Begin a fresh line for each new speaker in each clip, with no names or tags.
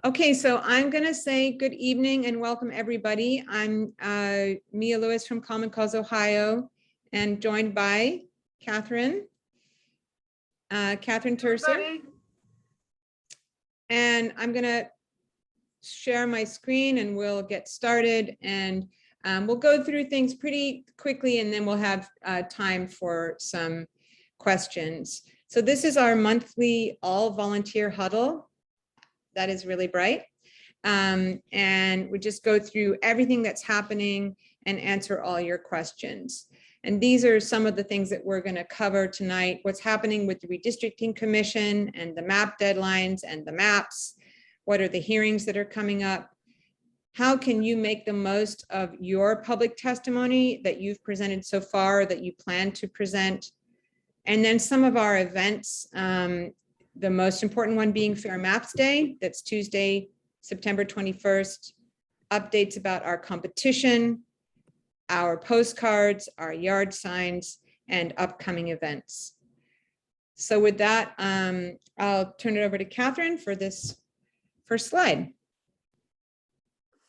Okay, so I'm going to say good evening and welcome everybody. I'm Mia Lewis from Common Cause, Ohio, and joined by Catherine Turcer. And I'm going to share my screen and we'll get started, and we'll go through things pretty quickly and then we'll have time for some questions. So this is our monthly all volunteer huddle. That is really bright. And we just go through everything that's happening and answer all your questions. And these are some of the things that we're going to cover tonight: what's happening with the Redistricting Commission and the map deadlines and the maps. What are the hearings that are coming up? How can you make the most of your public testimony that you've presented so far, that you plan to present? And then some of our events, the most important one being Fair Maps Day. That's Tuesday, September 21st. Updates about our competition, our postcards, our yard signs, and upcoming events. So with that, I'll turn it over to Catherine for this first slide.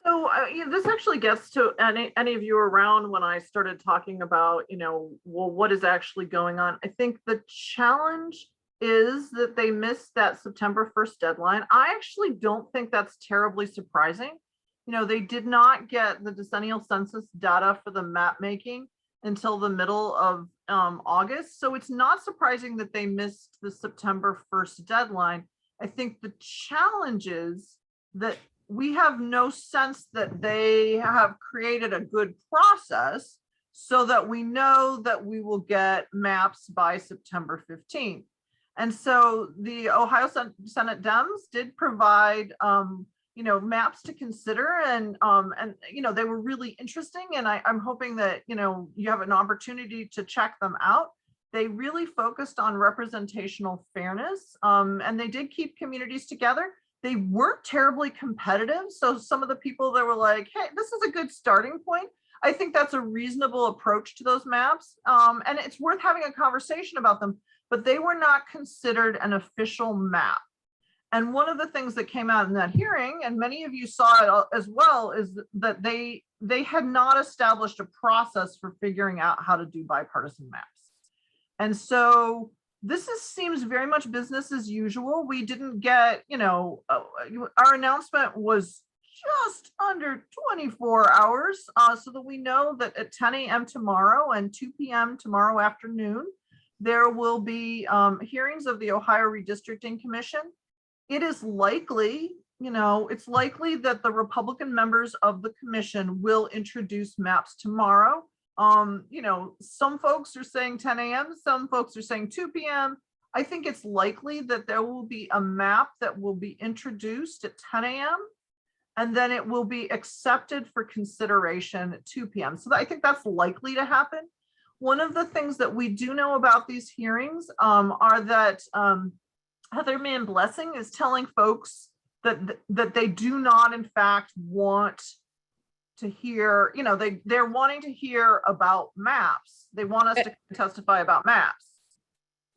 So this actually gets to any of you around when I started talking about, well, what is actually going on. I think the challenge is that they missed that September 1st deadline. I actually don't think that's terribly surprising. They did not get the decennial census data for the map making until the middle of August. So it's not surprising that they missed the September 1st deadline. I think the challenge is that we have no sense that they have created a good process so that we know that we will get maps by September 15th. And so the Ohio Senate Dems did provide, maps to consider, and they were really interesting. And I'm hoping that, you have an opportunity to check them out. They really focused on representational fairness, and they did keep communities together. They weren't terribly competitive. So some of the people that were like, hey, this is a good starting point. I think that's a reasonable approach to those maps. And it's worth having a conversation about them, but they were not considered an official map. And one of the things that came out in that hearing, and many of you saw it as well, is that they had not established a process for figuring out how to do bipartisan maps. And so this seems very much business as usual. We didn't get, our announcement was just under 24 hours, so that we know that at 10 a.m. tomorrow and 2 p.m. tomorrow afternoon, there will be hearings of the Ohio Redistricting Commission. It is likely, it's likely that the Republican members of the commission will introduce maps tomorrow. Some folks are saying 10 a.m., some folks are saying 2 p.m. I think it's likely that there will be a map that will be introduced at 10 a.m. and then it will be accepted for consideration at 2 p.m. So I think that's likely to happen. One of the things that we do know about these hearings are that Heather Mann Blessing is telling folks that they do not, in fact, want to hear, they're wanting to hear about maps. They want us to testify about maps.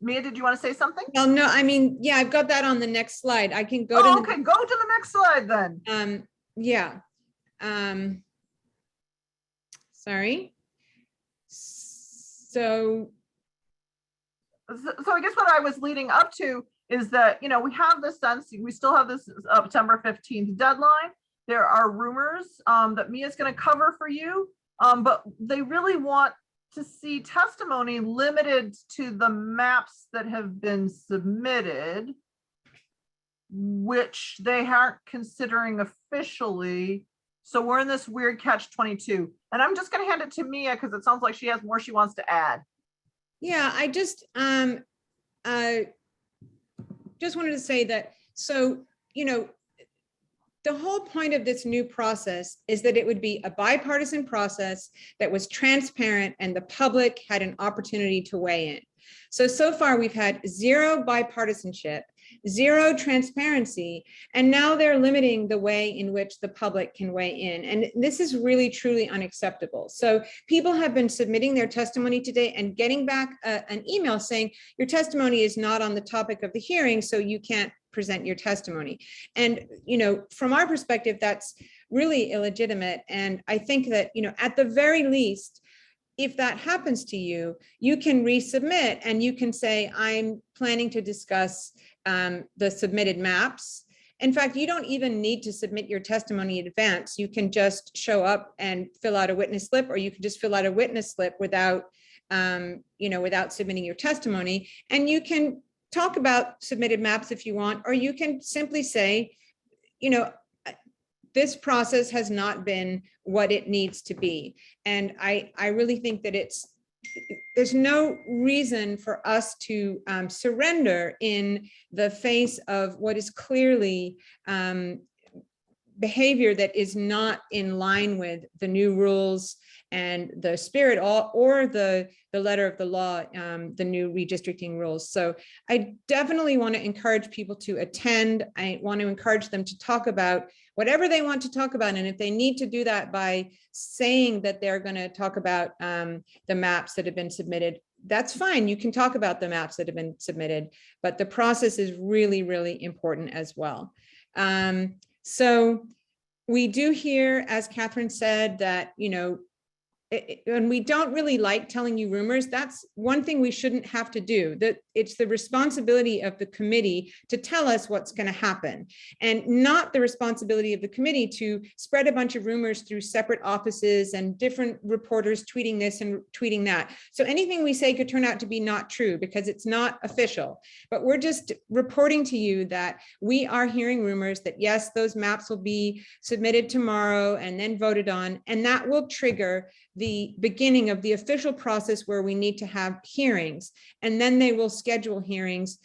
Mia, did you want to say something?
Well, no, I mean, yeah, I've got that on the next slide. I can go
to okay, go to the next slide then.
Yeah. Sorry. So
I guess what I was leading up to is that, we have this sense, we still have this September 15th deadline. There are rumors that Mia's going to cover for you, but they really want to see testimony limited to the maps that have been submitted, which they aren't considering officially. So we're in this weird catch-22. And I'm just going to hand it to Mia because it sounds like she has more she wants to add.
Yeah, I just wanted to say that, so, the whole point of this new process is that it would be a bipartisan process that was transparent and the public had an opportunity to weigh in. So far we've had zero bipartisanship, zero transparency, and now they're limiting the way in which the public can weigh in. And this is really, truly unacceptable. So people have been submitting their testimony today and getting back an email saying, your testimony is not on the topic of the hearing, so you can't present your testimony. And, you know, from our perspective, that's really illegitimate. And I think that, you know, at the very least, if that happens to you, you can resubmit and you can say, I'm planning to discuss the submitted maps. In fact, you don't even need to submit your testimony in advance. You can just show up and fill out a witness slip, or you can just fill out a witness slip without, you know, without submitting your testimony. And you can talk about submitted maps if you want, or you can simply say, you know, this process has not been what it needs to be. And I really think that there's no reason for us to surrender in the face of what is clearly behavior that is not in line with the new rules and the spirit or the letter of the law, the new redistricting rules. So I definitely want to encourage people to attend. I want to encourage them to talk about whatever they want to talk about. And if they need to do that by saying that they're going to talk about the maps that have been submitted, that's fine. You can talk about the maps that have been submitted, but the process is really, really important as well. So we do hear, as Catherine said, that, you know, and we don't really like telling you rumors. That's one thing we shouldn't have to do. That it's the responsibility of the committee to tell us what's going to happen, and not the responsibility of the committee to spread a bunch of rumors through separate offices and different reporters tweeting this and tweeting that. So anything we say could turn out to be not true because it's not official. But we're just reporting to you that we are hearing rumors that yes, those maps will be submitted tomorrow and then voted on, and that will trigger the beginning of the official process where we need to have hearings, and then they will schedule hearings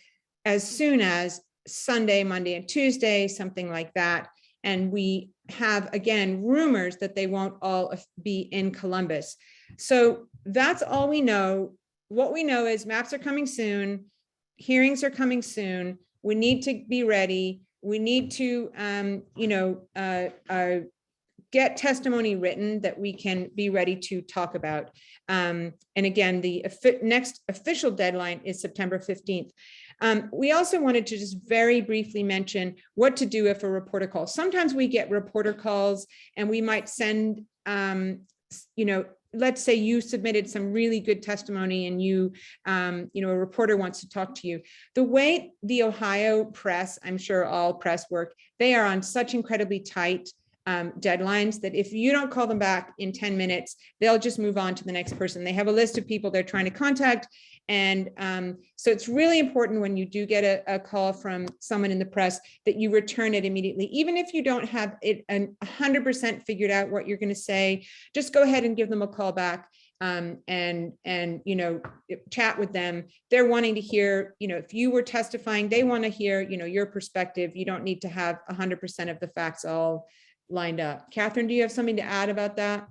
as soon as Sunday, Monday, and Tuesday, something like that. And we have, again, rumors that they won't all be in Columbus. So that's all we know. What we know is maps are coming soon, hearings are coming soon. We need to be ready. We need to, get testimony written that we can be ready to talk about. And again, the next official deadline is September 15th. We also wanted to just very briefly mention what to do if a reporter calls. Sometimes we get reporter calls and we might send, let's say you submitted some really good testimony and a reporter wants to talk to you. The way the Ohio press, I'm sure all press work, they are on such incredibly tight deadlines that if you don't call them back in 10 minutes, they'll just move on to the next person. They have a list of people they're trying to contact. And so it's really important when you do get a call from someone in the press that you return it immediately. Even if you don't have it 100% figured out what you're going to say, just go ahead and give them a call back and chat with them. They're wanting to hear, if you were testifying, they want to hear, your perspective. You don't need to have 100% of the facts all lined up. Catherine, do you have something to add about that?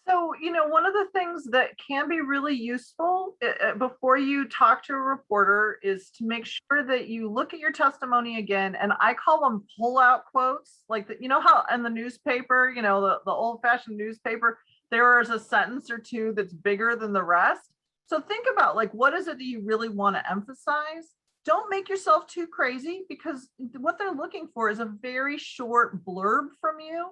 So, one of the things that can be really useful before you talk to a reporter is to make sure that you look at your testimony again. And I call them pull-out quotes, like how in the newspaper, the old-fashioned newspaper, there is a sentence or two that's bigger than the rest. So think about, like, what is it that you really want to emphasize? Don't make yourself too crazy, because what they're looking for is a very short blurb from you.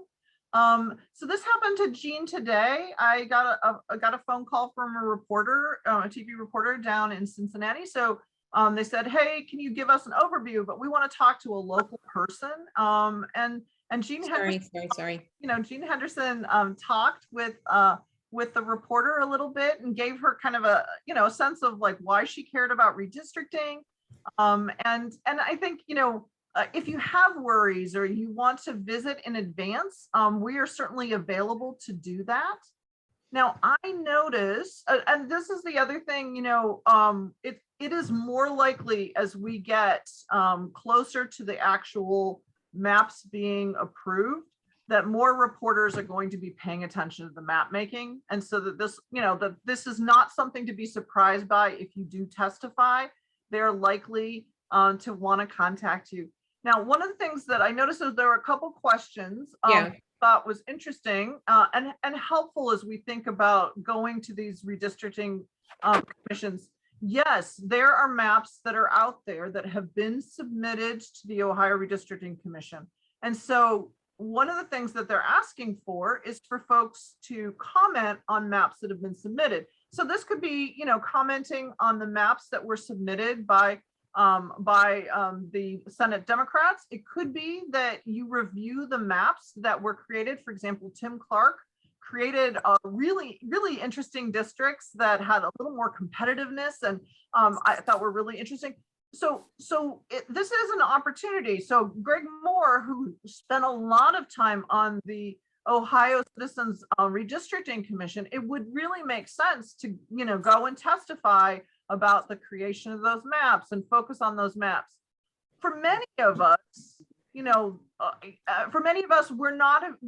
So this happened to Jean today. I got a phone call from a reporter, a TV reporter down in Cincinnati. So they said, "Hey, can you give us an overview? But we want to talk to a local person." And Jean Jean Henderson talked with the reporter a little bit and gave her kind of a sense of like why she cared about redistricting. And I think, if you have worries or you want to visit in advance, we are certainly available to do that. Now, I notice, and this is the other thing, it is more likely as we get closer to the actual maps being approved, that more reporters are going to be paying attention to the map making. And so that this, that this is not something to be surprised by if you do testify. They're likely to want to contact you. Now, one of the things that I noticed is there were a couple questions I thought was interesting and helpful as we think about going to these redistricting commissions. yes, there are maps that are out there that have been submitted to the Ohio Redistricting Commission. And so one of the things that they're asking for is for folks to comment on maps that have been submitted. So this could be, commenting on the maps that were submitted by the Senate Democrats. It could be that you review the maps that were created. For example, Tim Clark created really, really interesting districts that had a little more competitiveness, and I thought were really interesting. So this is an opportunity. So Greg Moore, who spent a lot of time on the Ohio Citizens Redistricting Commission, it would really make sense to, go and testify about the creation of those maps and focus on those maps. For many of us, we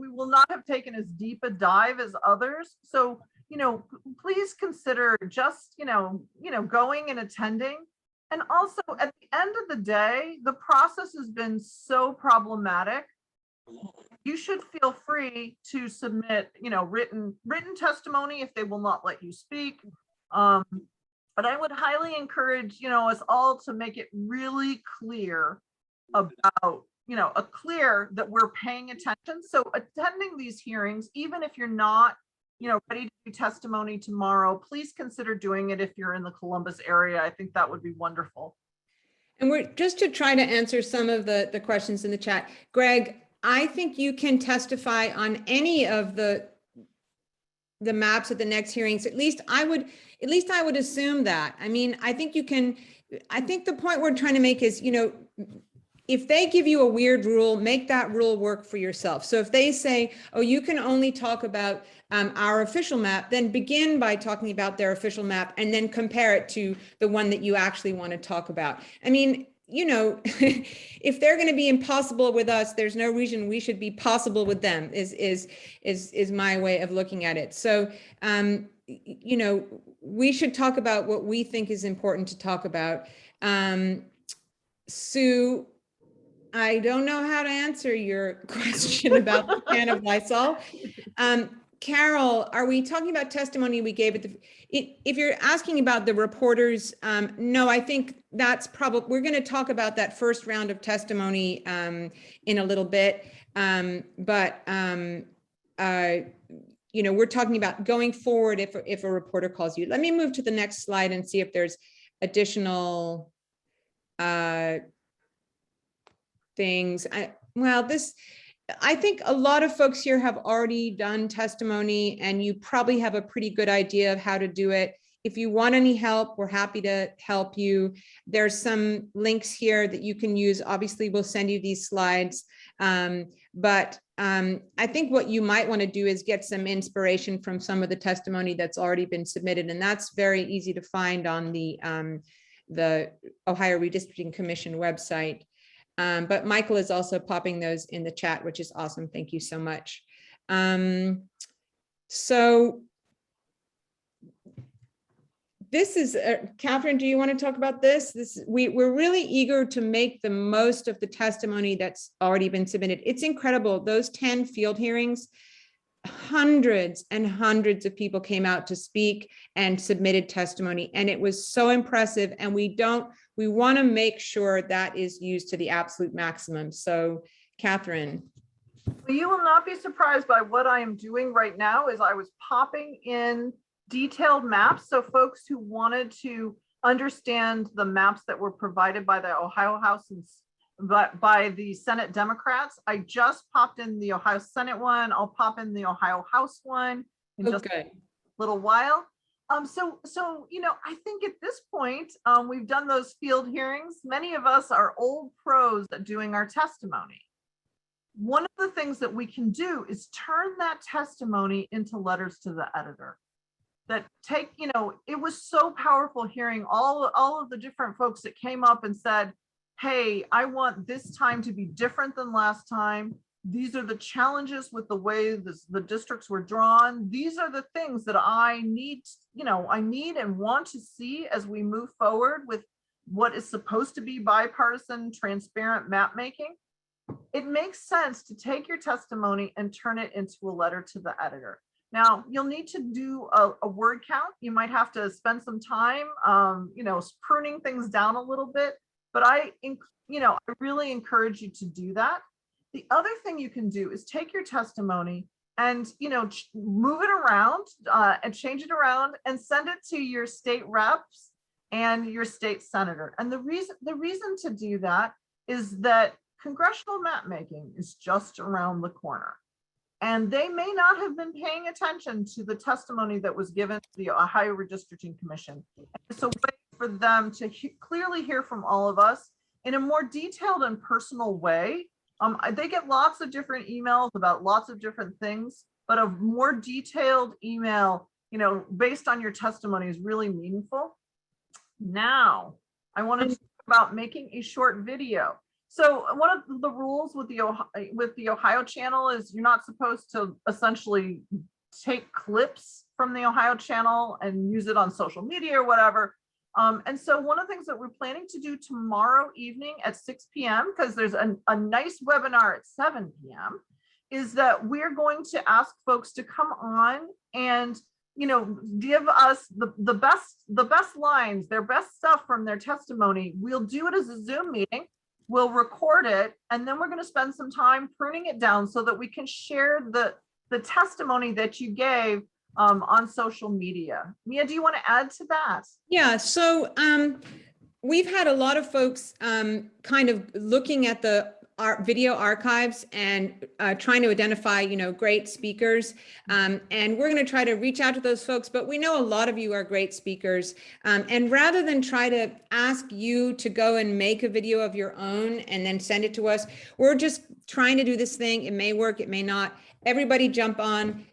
will not have taken as deep a dive as others. So, please consider just, going and attending. And also at the end of the day, the process has been so problematic. You should feel free to submit, written testimony if they will not let you speak. But I would highly encourage, us all to make it really clear about, clear that we're paying attention. So attending these hearings, even if you're not, ready to do testimony tomorrow, please consider doing it if you're in the Columbus area. I think that would be wonderful.
And we're just to try to answer some of the questions in the chat. Greg, I think you can testify on any of the maps at the next hearings. At least I would assume that. I mean, I think you can, I think the point we're trying to make is, if they give you a weird rule, make that rule work for yourself. So if they say, oh, you can only talk about our official map, then begin by talking about their official map and then compare it to the one that you actually want to talk about. I mean, if they're going to be impossible with us, there's no reason we should be possible with them, is my way of looking at it. So, we should talk about what we think is important to talk about. Sue, I don't know how to answer your question about the can of Lysol. Carol, are we talking about testimony we gave at the, if you're asking about the reporters, no, I think that's probably, we're going to talk about that first round of testimony in a little bit. We're talking about going forward if a reporter calls you. Let me move to the next slide and see if there's additional things. I think a lot of folks here have already done testimony and you probably have a pretty good idea of how to do it. If you want any help, we're happy to help you. There's some links here that you can use. Obviously, we'll send you these slides. I think what you might want to do is get some inspiration from some of the testimony that's already been submitted. And that's very easy to find on the Ohio Redistricting Commission website. But Michael is also popping those in the chat, which is awesome. Thank you so much. So this is, Catherine, do you want to talk about this? We're really eager to make the most of the testimony that's already been submitted. It's incredible. Those 10 field hearings, hundreds and hundreds of people came out to speak and submitted testimony. And it was so impressive. And we want to make sure that is used to the absolute maximum. So, Catherine.
Well, you will not be surprised by what I am doing right now is I was popping in detailed maps. So folks who wanted to understand the maps that were provided by the Ohio House and by the Senate Democrats, I just popped in the Ohio Senate one. I'll pop in the Ohio House one in just a little while. So I think at this point, we've done those field hearings. Many of us are old pros at doing our testimony. One of the things that we can do is turn that testimony into letters to the editor. That take, it was so powerful hearing all of the different folks that came up and said, hey, I want this time to be different than last time. These are the challenges with the way the districts were drawn. These are the things that I need and want to see as we move forward with what is supposed to be bipartisan, transparent map making. It makes sense to take your testimony and turn it into a letter to the editor. Now, you'll need to do a word count. You might have to spend some time, pruning things down a little bit, but I really encourage you to do that. The other thing you can do is take your testimony and, move it around and change it around and send it to your state reps and your state senator. And the reason to do that is that congressional map making is just around the corner. And they may not have been paying attention to the testimony that was given to the Ohio Redistricting Commission. It's a way for them to clearly hear from all of us in a more detailed and personal way. They get lots of different emails about lots of different things, but a more detailed email, based on your testimony is really meaningful. Now, I want to talk about making a short video. So one of the rules with the Ohio channel is you're not supposed to essentially take clips from the Ohio channel and use it on social media or whatever. And so one of the things that we're planning to do tomorrow evening at 6 p.m., because there's a nice webinar at 7 p.m., is that we're going to ask folks to come on and give us the best lines, their best stuff from their testimony. We'll do it as a Zoom meeting. We'll record it, and then we're going to spend some time pruning it down so that we can share the testimony that you gave on social media. Mia, do you want to add to that?
Yeah, so we've had a lot of folks kind of looking at the video archives and trying to identify, great speakers. And we're going to try to reach out to those folks, but we know a lot of you are great speakers. And rather than try to ask you to go and make a video of your own and then send it to us, we're just trying to do this thing. It may work, it may not. Everybody jump on.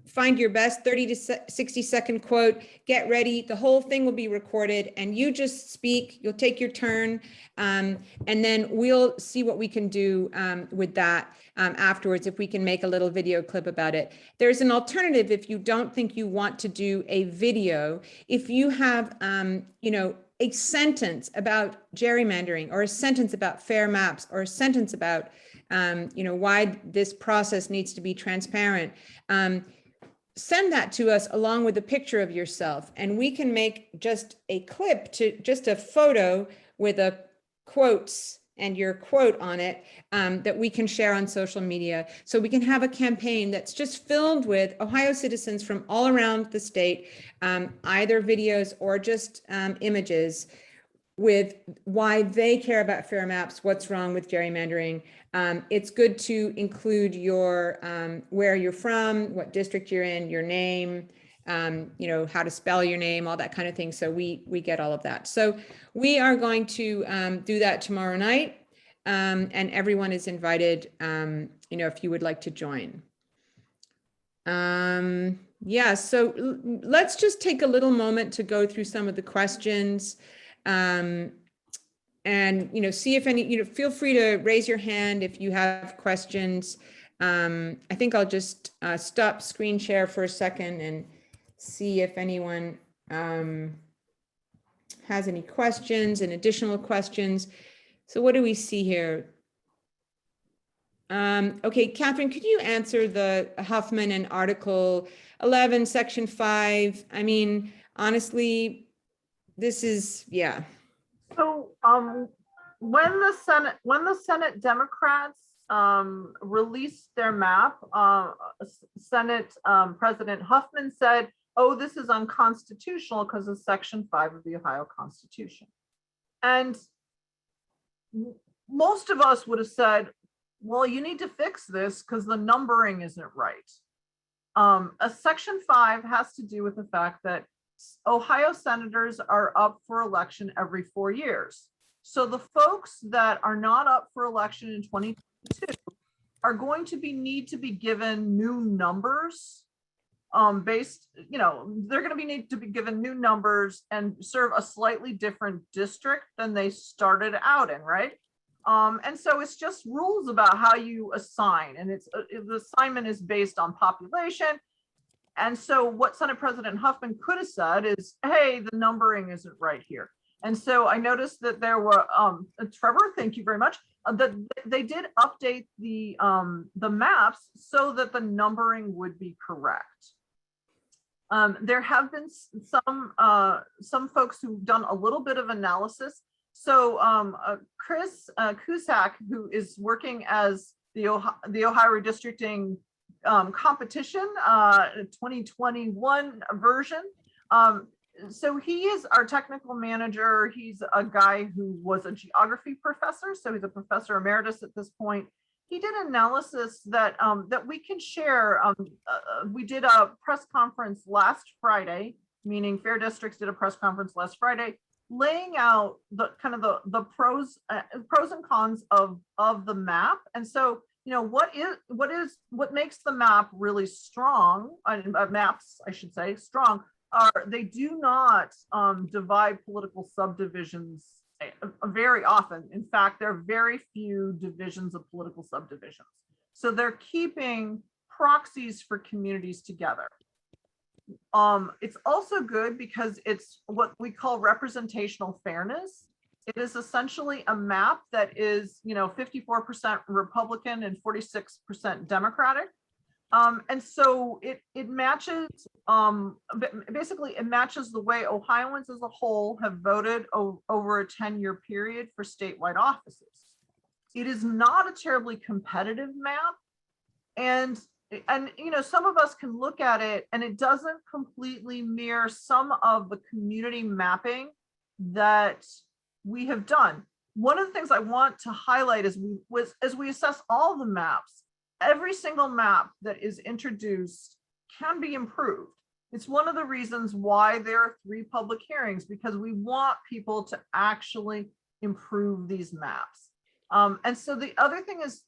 Find your best 30 to 60-second quote, get ready. The whole thing will be recorded and you just speak, you'll take your turn. And then we'll see what we can do with that afterwards, if we can make a little video clip about it. There's an alternative if you don't think you want to do a video. If you have, a sentence about gerrymandering or a sentence about fair maps or a sentence about, why this process needs to be transparent, send that to us along with a picture of yourself, and we can make just a clip to just a photo with a quotes and your quote on it that we can share on social media. So we can have a campaign that's just filled with Ohio citizens from all around the state, either videos or just images with why they care about fair maps, what's wrong with gerrymandering. It's good to include your where you're from, what district you're in, your name, how to spell your name, all that kind of thing. So we get all of that. So we are going to do that tomorrow night, and everyone is invited, if you would like to join. Yeah, so let's just take a little moment to go through some of the questions. And, see if any, feel free to raise your hand if you have questions. I think I'll just stop screen share for a second and see if anyone has any questions and additional questions. So what do we see here? Okay, Catherine, could you answer the Huffman and Article 11, Section 5? I mean, honestly, this is, yeah.
So when the Senate Democrats released their map, Senate President Huffman said, oh, this is unconstitutional because of Section 5 of the Ohio Constitution. And most of us would have said, well, you need to fix this because the numbering isn't right. A Section 5 has to do with the fact that Ohio senators are up for election every 4 years. So the folks that are not up for election in 2022 are going to need to be given new numbers they're going to need to be given new numbers and serve a slightly different district than they started out in, right? And so it's just rules about how you assign, and the assignment is based on population. And so what Senate President Huffman could have said is, hey, the numbering isn't right here. And so I noticed that there were, Trevor, thank you very much, that they did update the maps so that the numbering would be correct. There have been some folks who've done a little bit of analysis. So Chris Cusack, who is working as the Ohio Redistricting competition 2021 version. So he is our technical manager. He's a guy who was a geography professor, so he's a professor emeritus at this point. He did analysis that that we can share. We did a press conference last Friday, meaning Fair Districts did a press conference last Friday, laying out the kind of the pros and cons of the map. And so, you know, what makes the map really strong, maps, I should say, strong, are they do not divide political subdivisions very often. In fact, there are very few divisions of political subdivisions. So they're keeping proxies for communities together. It's also good because it's what we call representational fairness. It is essentially a map that is, you know, 54% Republican and 46% Democratic. And so it matches, basically it matches the way Ohioans as a whole have voted over a 10-year period for statewide offices. It is not a terribly competitive map. And you know, some of us can look at it and it doesn't completely mirror some of the community mapping that we have done. One of the things I want to highlight is as we assess all the maps, every single map that is introduced can be improved. It's one of the reasons why there are 3 public hearings, because we want people to actually improve these maps. And so the other thing is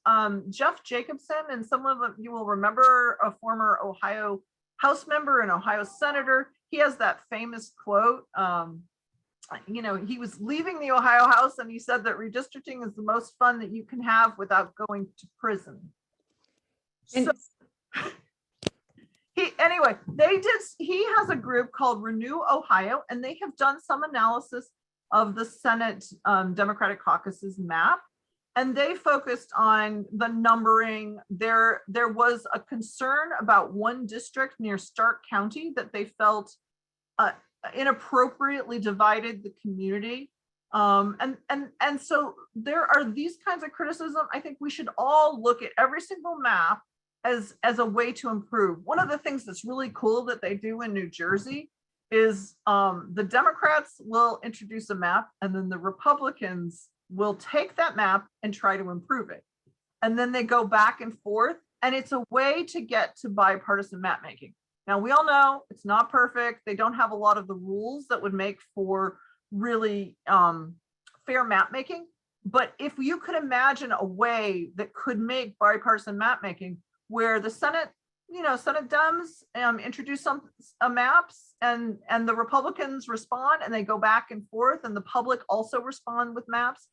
Jeff Jacobson, and some of you will remember, a former Ohio House member and Ohio Senator. He has that famous quote. You know, he was leaving the Ohio House and he said that redistricting is the most fun that you can have without going to prison. So he has a group called Renew Ohio, and they have done some analysis of the Senate Democratic Caucus's map, and they focused on the numbering. There was a concern about one district near Stark County that they felt inappropriately divided the community. And so there are these kinds of criticism. I think we should all look at every single map as a way to improve. One of the things that's really cool that they do in New Jersey is the Democrats will introduce a map, and then the Republicans will take that map and try to improve it. And then they go back and forth, and it's a way to get to bipartisan map making. Now, we all know it's not perfect. They don't have a lot of the rules that would make for really fair map making. But if you could imagine a way that could make bipartisan map making where the Senate, you know, Senate Dems introduce some maps, and the Republicans respond, and they go back and forth, and the public also respond with maps.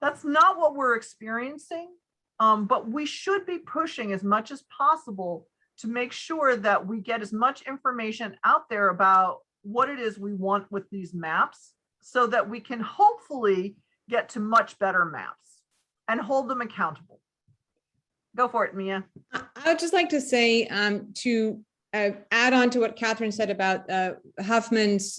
That's not what we're experiencing, but we should be pushing as much as possible to make sure that we get as much information out there about what it is we want with these maps, so that we can hopefully get to much better maps and hold them accountable. Go for it, Mia.
I would just like to say to add on to what Catherine said about Huffman's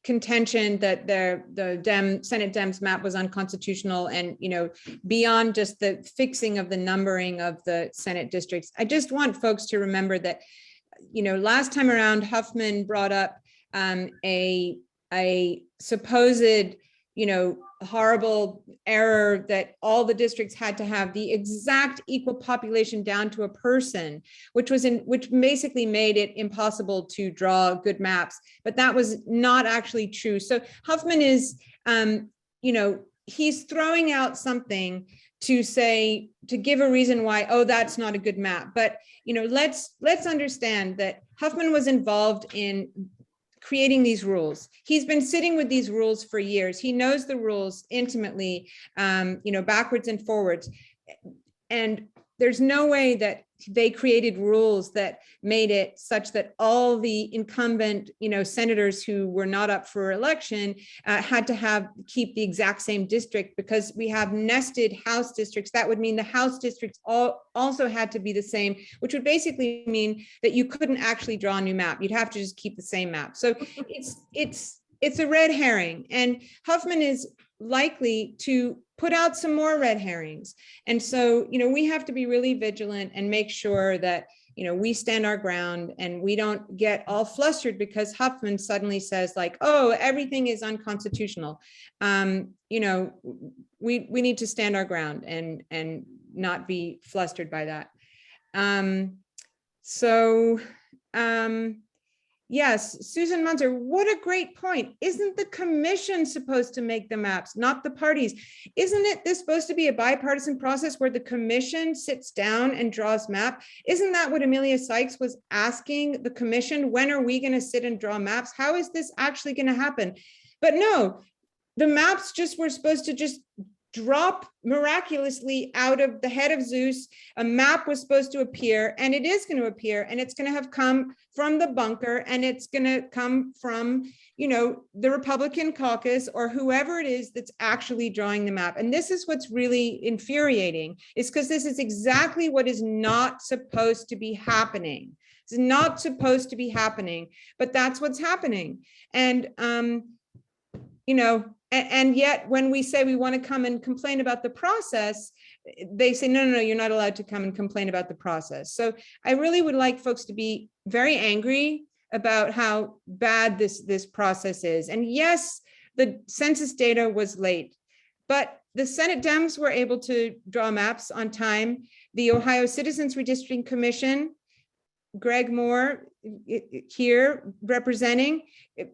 contention that the Senate Dems map was unconstitutional, and, you know, beyond just the fixing of the numbering of the Senate districts. I just want folks to remember that, you know, last time around, Huffman brought up a supposed, you know, horrible error that all the districts had to have the exact equal population down to a person, which basically made it impossible to draw good maps. But that was not actually true. So Huffman is, you know, he's throwing out something to say, to give a reason why, oh, that's not a good map. But, you know, let's understand that Huffman was involved in creating these rules. He's been sitting with these rules for years. He knows the rules intimately, you know, backwards and forwards. And there's no way that they created rules that made it such that all the incumbent, senators who were not up for election had to keep the exact same district, because we have nested House districts. That would mean the House districts also had to be the same, which would basically mean that you couldn't actually draw a new map. You'd have to just keep the same map. So it's a red herring, and Huffman is likely to put out some more red herrings. And so, we have to be really vigilant and make sure that, we stand our ground and we don't get all flustered because Huffman suddenly says like, oh, everything is unconstitutional. We need to stand our ground and not be flustered by that. Yes, Susan Munzer, what a great point. Isn't the commission supposed to make the maps, not the parties? Isn't this supposed to be a bipartisan process where the commission sits down and draws map? Isn't that what Amelia Sykes was asking the commission? When are we going to sit and draw maps? How is this actually going to happen? But no, the maps were supposed to just drop miraculously out of the head of Zeus. A map was supposed to appear, and it is going to appear, and it's going to have come from the bunker, and it's going to come from, the Republican caucus or whoever it is that's actually drawing the map. And this is what's really infuriating, is because this is exactly what is not supposed to be happening. It's not supposed to be happening, but that's what's happening. And, and yet when we say we want to come and complain about the process, they say, no, you're not allowed to come and complain about the process. So I really would like folks to be very angry about how bad this process is. And yes, the census data was late, but the Senate Dems were able to draw maps on time. The Ohio Citizens Redistricting Commission, Greg Moore here representing,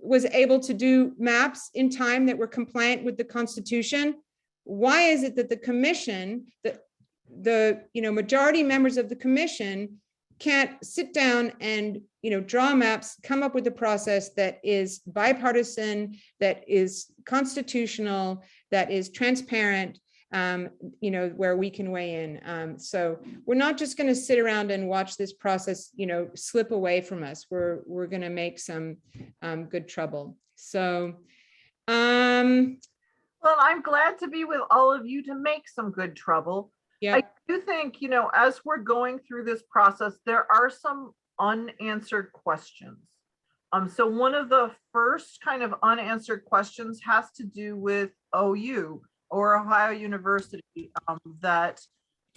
was able to do maps in time that were compliant with the Constitution. Why is it that the commission, the majority members of the commission can't sit down and draw maps, come up with a process that is bipartisan, that is constitutional, that is transparent, where we can weigh in. So we're not just going to sit around and watch this process, slip away from us. We're going to make some good trouble. So,
well, I'm glad to be with all of you to make some good trouble. Yeah. I do think, as we're going through this process, there are some unanswered questions. So one of the first kind of unanswered questions has to do with OU, or Ohio University, that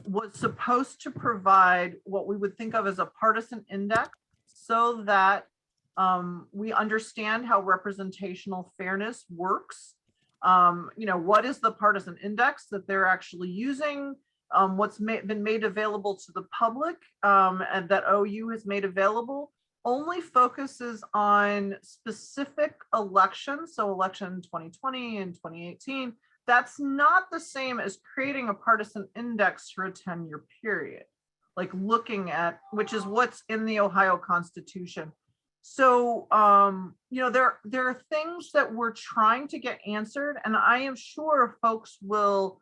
was supposed to provide what we would think of as a partisan index, so that we understand how representational fairness works. What is the partisan index that they're actually using? What's been made available to the public, and that OU has made available, only focuses on specific elections. So election 2020 and 2018. That's not the same as creating a partisan index for a 10-year period, like looking at, which is what's in the Ohio Constitution. So, there are things that we're trying to get answered, and I am sure folks will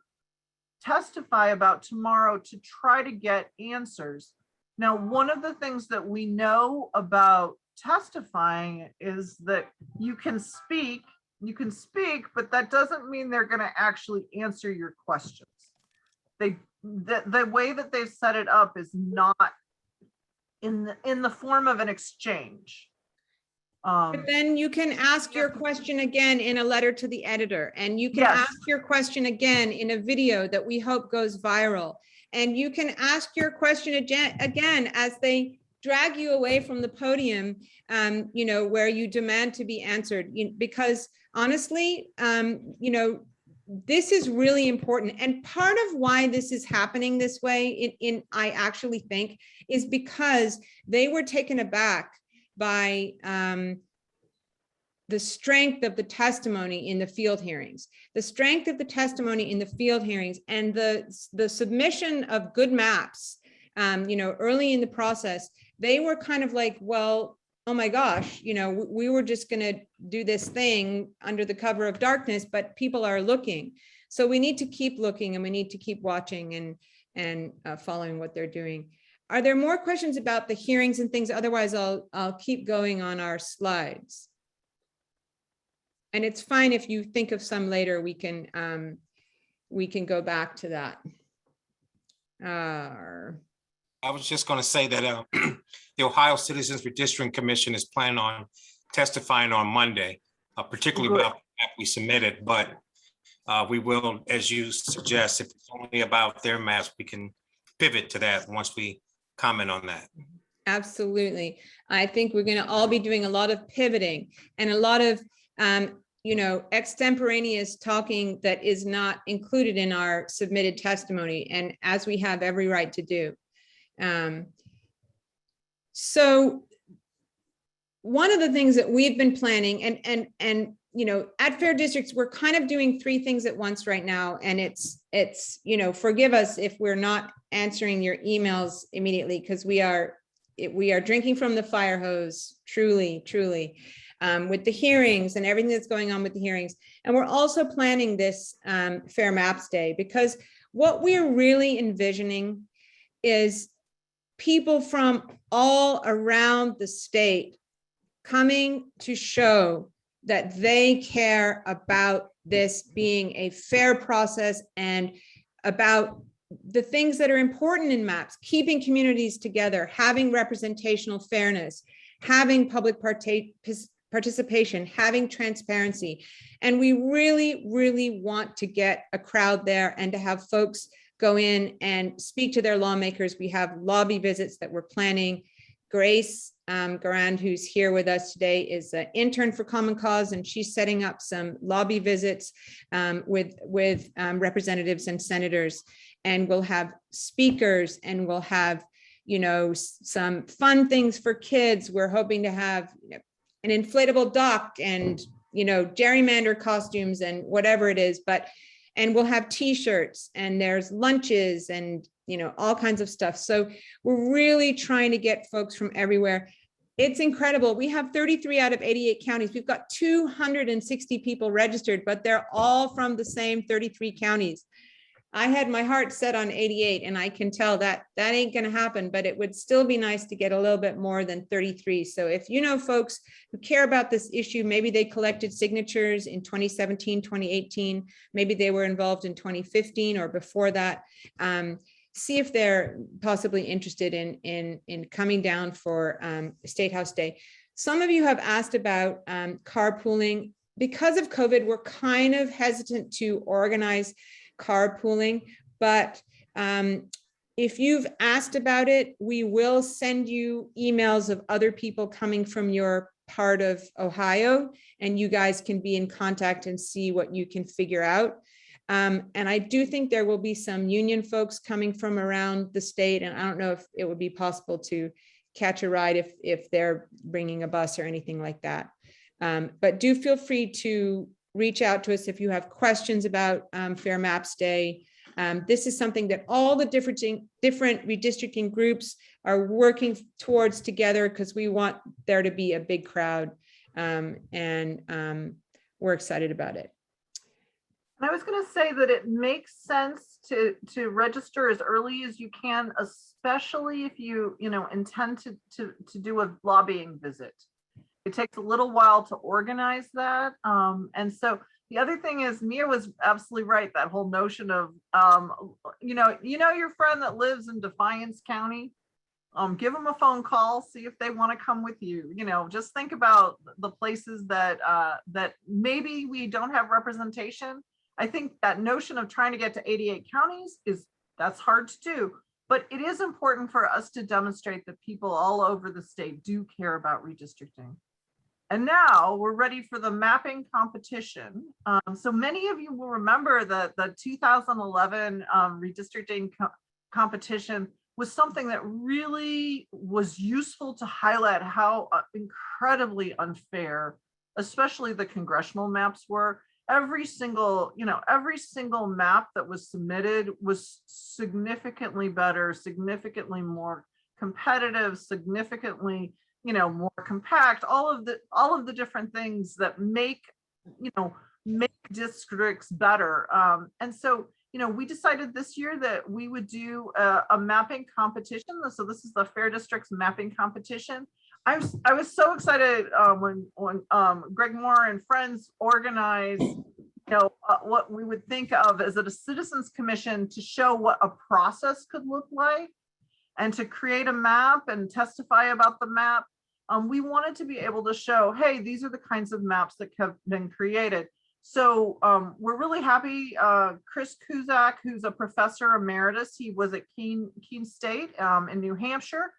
testify about tomorrow to try to get answers. Now, one of the things that we know about testifying is that you can speak, but that doesn't mean they're going to actually answer your questions. The way that they've set it up is not in the form of an exchange.
But then you can ask your question again in a letter to the editor, and you can ask your question again in a video that we hope goes viral. And you can ask your question again as they drag you away from the podium, where you demand to be answered, because honestly, this is really important. And part of why this is happening this way, I actually think, is because they were taken aback by the strength of the testimony in the field hearings, and the submission of good maps, early in the process. They were kind of like, well, oh my gosh, we were just going to do this thing under the cover of darkness, but people are looking. So we need to keep looking, and we need to keep watching. and following what they're doing. Are there more questions about the hearings and things? Otherwise, I'll keep going on our slides. And it's fine if you think of some later, we can go back to that.
I was just going to say that the Ohio Citizens Redistricting Commission is planning on testifying on Monday, particularly about the map we submitted, but we will, as you suggest, if it's only about their maps, we can pivot to that once we comment on that.
Absolutely. I think we're going to all be doing a lot of pivoting and a lot of, extemporaneous talking that is not included in our submitted testimony, and as we have every right to do. So one of the things that we've been planning, and at Fair Districts, we're kind of doing three things at once right now, and it's forgive us if we're not answering your emails immediately, because we are drinking from the fire hose, truly, with the hearings and everything that's going on with the hearings. And we're also planning this Fair Maps Day, because what we're really envisioning is people from all around the state coming to show that they care about this being a fair process and about the things that are important in maps, keeping communities together, having representational fairness, having public participation, having transparency. And we really, really want to get a crowd there and to have folks go in and speak to their lawmakers. We have lobby visits that we're planning. Grace Garand, who's here with us today, is an intern for Common Cause, and she's setting up some lobby visits with representatives and senators. And we'll have speakers, and we'll have, some fun things for kids. We're hoping to have an inflatable dock and, gerrymander costumes and whatever it is, and we'll have t-shirts, and there's lunches and, all kinds of stuff. So we're really trying to get folks from everywhere. It's incredible. We have 33 out of 88 counties. We've got 260 people registered, but they're all from the same 33 counties. I had my heart set on 88, and I can tell that ain't going to happen, but it would still be nice to get a little bit more than 33. So if you know folks who care about this issue, maybe they collected signatures in 2017, 2018, maybe they were involved in 2015 or before that, see if they're possibly interested in coming down for State House Day. Some of you have asked about carpooling. Because of COVID, we're kind of hesitant to organize carpooling, but if you've asked about it, we will send you emails of other people coming from your part of Ohio, and you guys can be in contact and see what you can figure out. And I do think there will be some union folks coming from around the state, and I don't know if it would be possible to catch a ride if they're bringing a bus or anything like that. But do feel free to reach out to us if you have questions about Fair Maps Day. This is something that all the different redistricting groups are working towards together, because we want there to be a big crowd, and we're excited about it.
And I was going to say that it makes sense to register as early as you can, especially if you intend to do a lobbying visit. It takes a little while to organize that. And so the other thing is, Mia was absolutely right. That whole notion of, your friend that lives in Defiance County, give them a phone call, see if they want to come with you. Just think about the places that maybe we don't have representation. I think that notion of trying to get to 88 counties that's hard to do. But it is important for us to demonstrate that people all over the state do care about redistricting. And now we're ready for the mapping competition. So many of you will remember that the 2011 redistricting competition was something that really was useful to highlight how incredibly unfair, especially the congressional maps were. Every single map that was submitted was significantly better, significantly more competitive, significantly more compact, all of the different things that make districts better. And so, we decided this year that we would do a mapping competition. So this is the Fair Districts mapping competition. I was so excited when Greg Moore and friends organized, what we would think of as a citizens commission to show what a process could look like and to create a map and testify about the map. We wanted to be able to show, hey, these are the kinds of maps that have been created. So we're really happy. Chris Kuzak, who's a professor emeritus, he was at Keene State in New Hampshire.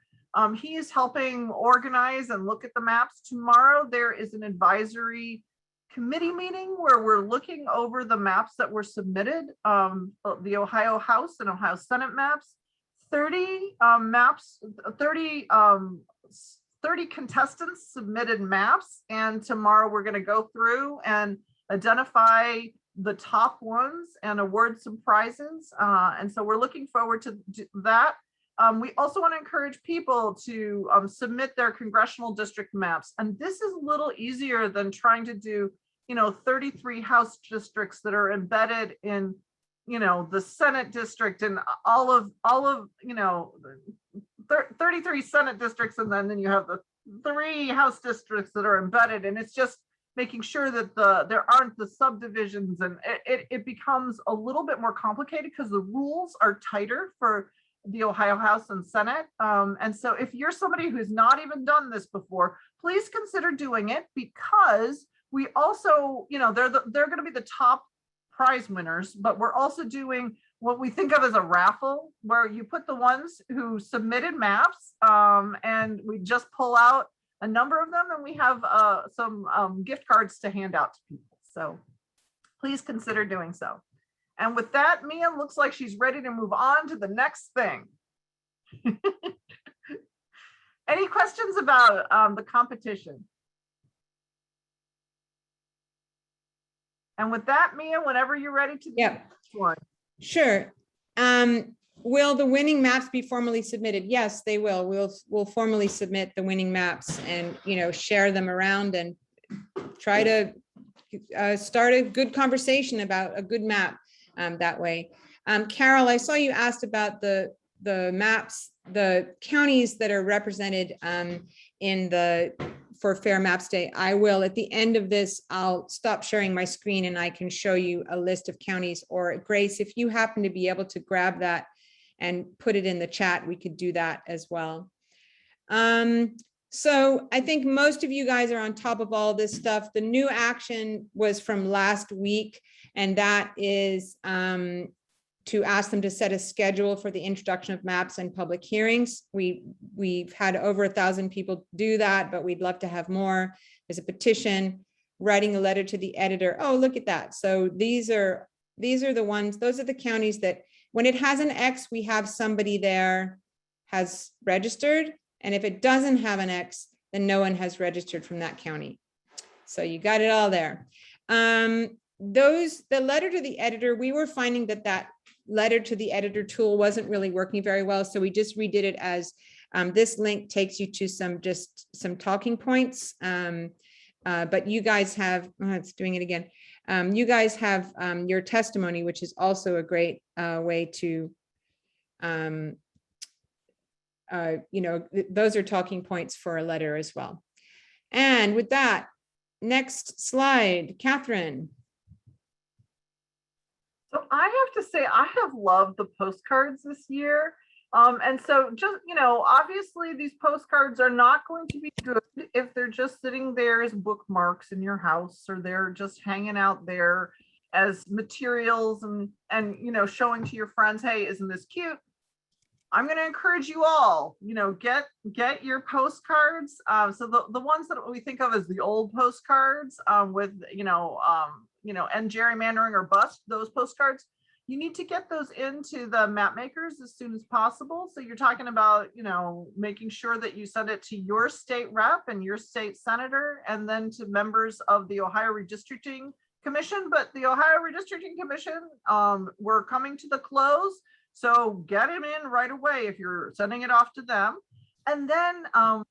He is helping organize and look at the maps. Tomorrow, there is an advisory committee meeting where we're looking over the maps that were submitted, the Ohio House and Ohio Senate maps, 30 maps, 30 contestants submitted maps. And tomorrow we're going to go through and identify the top ones and award some prizes. And so we're looking forward to that. We also want to encourage people to submit their congressional district maps. And this is a little easier than trying to do, 33 House districts that are embedded in, the Senate district and all of 33 Senate districts. And then you have the 3 House districts that are embedded. And it's just making sure that there aren't the subdivisions, and it becomes a little bit more complicated because the rules are tighter for the Ohio House and Senate. And so if you're somebody who's not even done this before, please consider doing it, because we also, they're going to be the top prize winners, but we're also doing what we think of as a raffle, where you put the ones who submitted maps and we just pull out a number of them, and we have some gift cards to hand out to people. So please consider doing so. And with that, Mia looks like she's ready to move on to the next thing. Any questions about the competition? And with that, Mia, whenever you're ready to do
Yeah.
next one.
Sure. Will the winning maps be formally submitted? Yes, they will. We'll formally submit the winning maps and, share them around and try to start a good conversation about a good map that way. Carol, I saw you asked about the maps, the counties that are represented for Fair Maps Day. I will, at the end of this, I'll stop sharing my screen and I can show you a list of counties, or Grace, if you happen to be able to grab that and put it in the chat, we could do that as well. So I think most of you guys are on top of all this stuff. The new action was from last week, and that is to ask them to set a schedule for the introduction of maps and public hearings. We've had over 1,000 people do that, but we'd love to have more. There's a petition, writing a letter to the editor. Oh, look at that. So these are the ones, those are the counties that when it has an X, we have somebody there has registered. And if it doesn't have an X, then no one has registered from that county. So you got it all there. The letter to the editor, we were finding that letter to the editor tool wasn't really working very well. So we just redid it as this link takes you to some talking points. But you guys have, it's doing it again. You guys have your testimony, which is also a great way to, those are talking points for a letter as well. And with that, next slide, Catherine.
So I have to say, I have loved the postcards this year. And so just, obviously these postcards are not going to be good if they're just sitting there as bookmarks in your house, or they're just hanging out there as materials and showing to your friends, hey, isn't this cute? I'm going to encourage you all, get your postcards. So the ones that we think of as the old postcards with, and gerrymandering or bust, those postcards, you need to get those into the map makers as soon as possible. So you're talking about, making sure that you send it to your state rep and your state senator, and then to members of the Ohio Redistricting Commission. But the Ohio Redistricting Commission, we're coming to the close. So get them in right away if you're sending it off to them. And then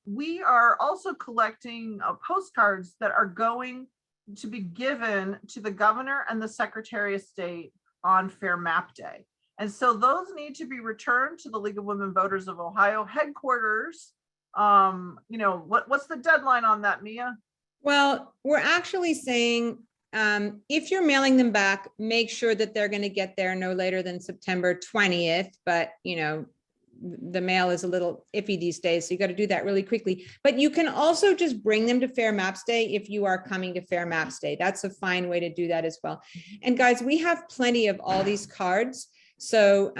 we are also collecting postcards that are going to be given to the governor and the secretary of state on Fair Map Day. And so those need to be returned to the League of Women Voters of Ohio headquarters. What's the deadline on that, Mia?
Well, we're actually saying, if you're mailing them back, make sure that they're going to get there no later than September 20th. But, the mail is a little iffy these days, so you got to do that really quickly. But you can also just bring them to Fair Maps Day if you are coming to Fair Maps Day. That's a fine way to do that as well. And guys, we have plenty of all these cards. So,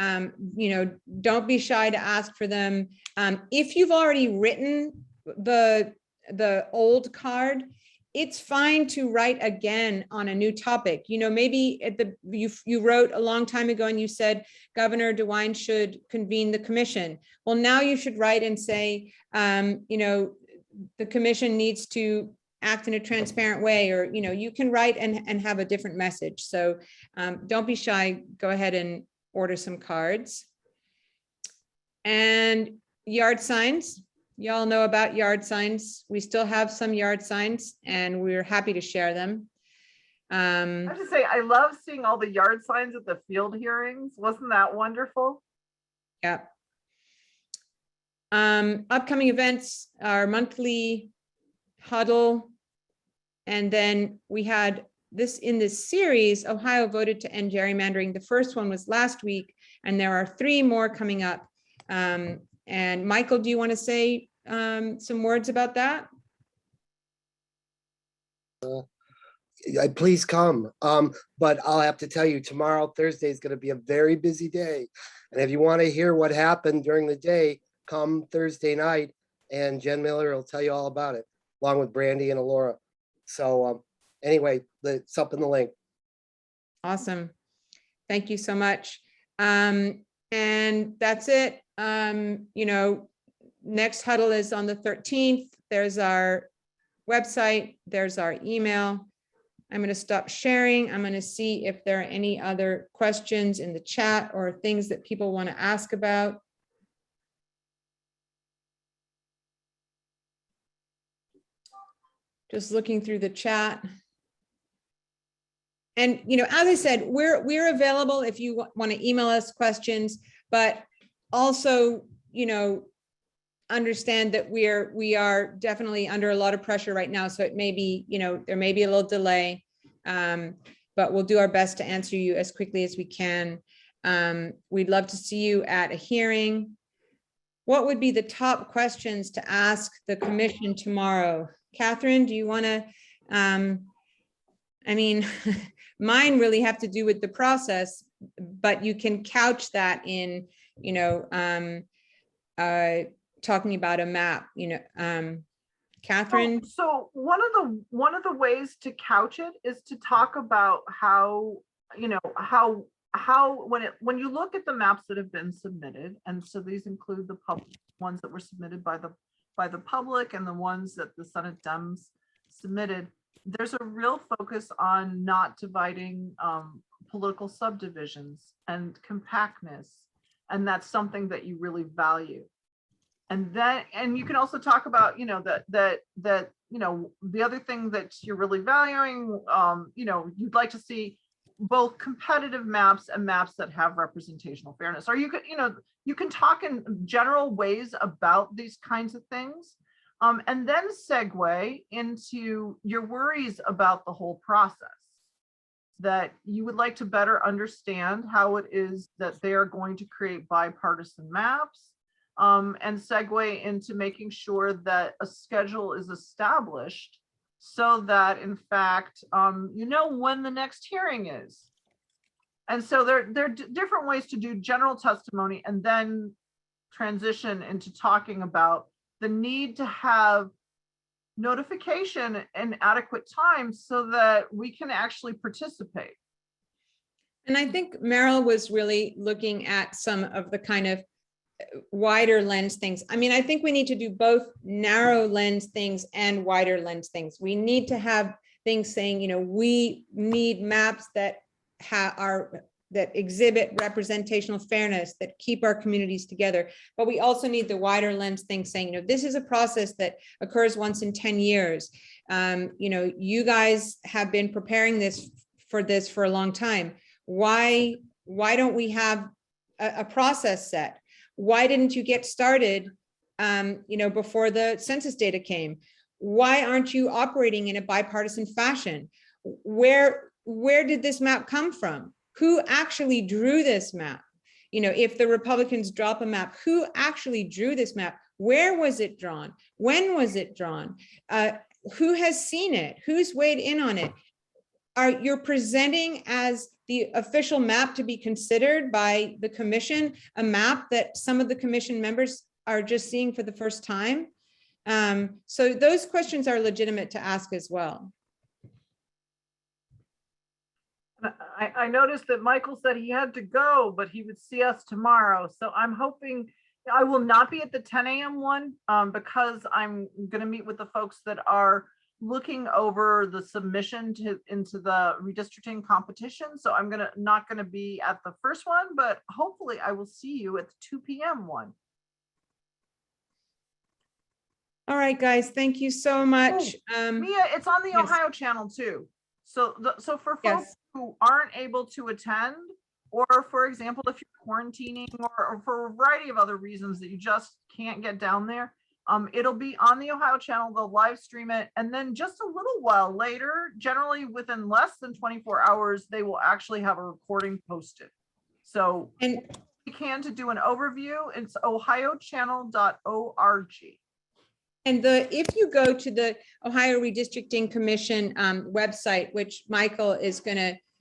don't be shy to ask for them. If you've already written the old card, it's fine to write again on a new topic. Maybe you wrote a long time ago and you said Governor DeWine should convene the commission. Well, now you should write and say, the commission needs to act in a transparent way, or, you can write and have a different message. So don't be shy. Go ahead and order some cards. And yard signs. Y'all know about yard signs. We still have some yard signs and we're happy to share them.
I have to say, I love seeing all the yard signs at the field hearings. Wasn't that wonderful?
Yeah. Upcoming events are monthly huddle. And then we had this in this series, Ohio voted to end gerrymandering. The first one was last week, and there are 3 more coming up. And Michael, do you want to say some words about that?
Please come. But I'll have to tell you, tomorrow, Thursday, is going to be a very busy day. And if you want to hear what happened during the day, come Thursday night, and Jen Miller will tell you all about it, along with Brandy and Alora. So anyway, it's up in the link. Awesome.
Thank you so much. And that's it. Next huddle is on the 13th. There's our website. There's our email. I'm going to stop sharing. I'm going to see if there are any other questions in the chat or things that people want to ask about. Just looking through the chat. And, as I said, we're available if you want to email us questions, but also, understand that we are definitely under a lot of pressure right now. So it may be, there may be a little delay, but we'll do our best to answer you as quickly as we can. We'd love to see you at a hearing. What would be the top questions to ask the commission tomorrow? Catherine, do you want to, mine really have to do with the process, but you can couch that in, talking about a map, Catherine.
So one of the ways to couch it is to talk about how when you look at the maps that have been submitted, and so these include the ones that were submitted by the public and the ones that the Senate Dems submitted, there's a real focus on not dividing political subdivisions and compactness, and that's something that you really value. And you can also talk about, the other thing that you're really valuing, you'd like to see both competitive maps and maps that have representational fairness. Or you can talk in general ways about these kinds of things, and then segue into your worries about the whole process, that you would like to better understand how it is that they are going to create bipartisan maps, and segue into making sure that a schedule is established so that, in fact, when the next hearing is. And so there are different ways to do general testimony and then transition into talking about the need to have notification in adequate time so that we can actually participate.
And I think Meryl was really looking at some of the kind of wider lens things. I think we need to do both narrow lens things and wider lens things. We need to have things saying, we need maps that that exhibit representational fairness, that keep our communities together. But we also need the wider lens thing saying, this is a process that occurs once in 10 years. You guys have been preparing for a long time. Why don't we have a process set? Why didn't you get started, before the census data came? Why aren't you operating in a bipartisan fashion? Where did this map come from? Who actually drew this map? If the Republicans drop a map, who actually drew this map? Where was it drawn? When was it drawn? Who has seen it? Who's weighed in on it? You're presenting as the official map to be considered by the commission, a map that some of the commission members are just seeing for the first time? So those questions are legitimate to ask as well.
I noticed that Michael said he had to go, but he would see us tomorrow. So I'm hoping, I will not be at the 10 a.m. one because I'm going to meet with the folks that are looking over the submission into the redistricting competition. So I'm not going to be at the first one, but hopefully I will see you at the 2 p.m. one.
All right, guys, thank you so much.
Mia, it's on the
yes.
Ohio channel too. So for folks
Yes.
who aren't able to attend, or for example, if you're quarantining or for a variety of other reasons that you just can't get down there, it'll be on the Ohio channel. They'll live stream it. And then just a little while later, generally within less than 24 hours, they will actually have a recording posted. So
And
you can to do an overview, it's ohiochannel.org.
And if you go to the Ohio Redistricting Commission website, which Michael is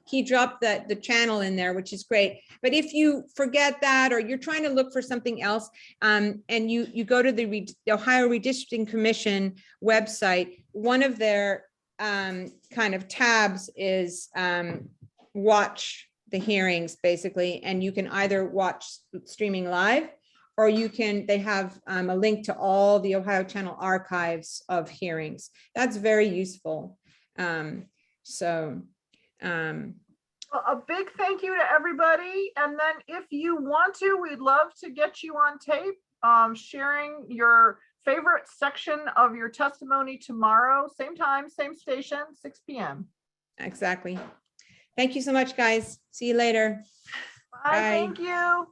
he dropped the channel in there, which is great. But if you forget that, or you're trying to look for something else, and you go to the Ohio Redistricting Commission website, one of their kind of tabs is watch the hearings, basically, and you can either watch streaming live, or they have a link to all the Ohio Channel archives of hearings. That's very useful. A
big thank you to everybody. And then if you want to, we'd love to get you on tape, sharing your favorite section of your testimony tomorrow, same time, same station, 6 p.m.
Exactly. Thank you so much, guys. See you later.
Bye.
Bye.
Thank you.